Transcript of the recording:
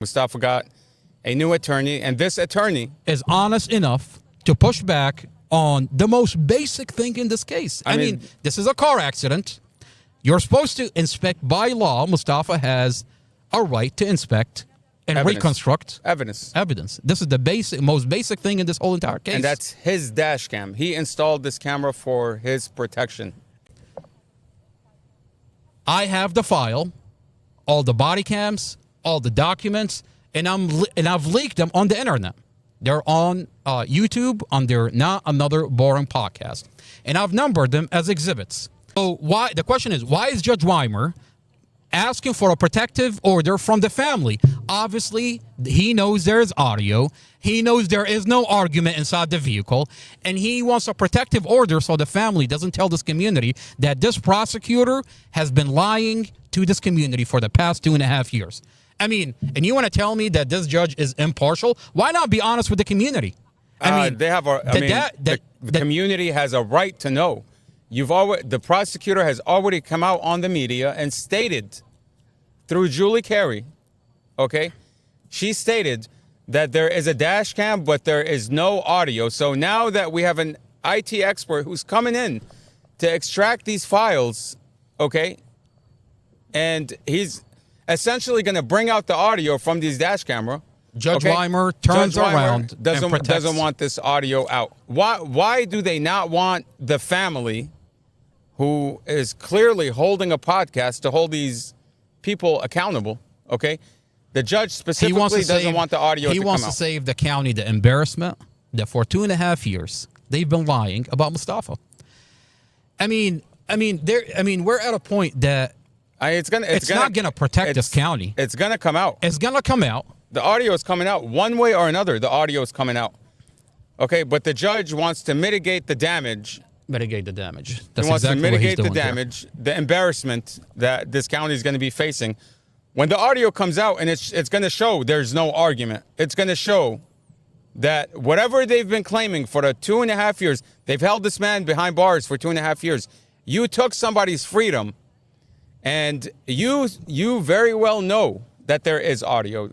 Mustafa got a new attorney, and this attorney is honest enough to push back on the most basic thing in this case. I mean, this is a car accident. You're supposed to inspect by law. Mustafa has a right to inspect and reconstruct evidence. This is the most basic thing in this whole entire case. And that's his dash cam. He installed this camera for his protection. I have the file, all the body cams, all the documents, and I've leaked them on the internet. They're on YouTube on their Not Another Boring podcast, and I've numbered them as exhibits. So why? The question is, why is Judge Weimer asking for a protective order from the family? Obviously, he knows there's audio. He knows there is no argument inside the vehicle, and he wants a protective order so the family doesn't tell this community that this prosecutor has been lying to this community for the past 2.5 years. I mean, and you want to tell me that this judge is impartial? Why not be honest with the community? I mean, the community has a right to know. The prosecutor has already come out on the media and stated through Julie Carey, okay, she stated that there is a dash cam, but there is no audio. So now that we have an IT expert who's coming in to extract these files, okay, and he's essentially going to bring out the audio from these dash camera. Judge Weimer turns around and doesn't want this audio out. Why do they not want the family, who is clearly holding a podcast, to hold these people accountable? Okay, the judge specifically doesn't want the audio to come out. He wants to save the county the embarrassment that for 2.5 years they've been lying about Mustafa. I mean, we're at a point that it's not gonna protect this county. It's gonna come out. It's gonna come out. The audio is coming out one way or another. The audio is coming out. Okay, but the judge wants to mitigate the damage. Mitigate the damage. He wants to mitigate the damage, the embarrassment that this county is going to be facing. When the audio comes out, and it's going to show there's no argument. It's going to show that whatever they've been claiming for the 2.5 years, they've held this man behind bars for 2.5 years. You took somebody's freedom, and you very well know that there is audio.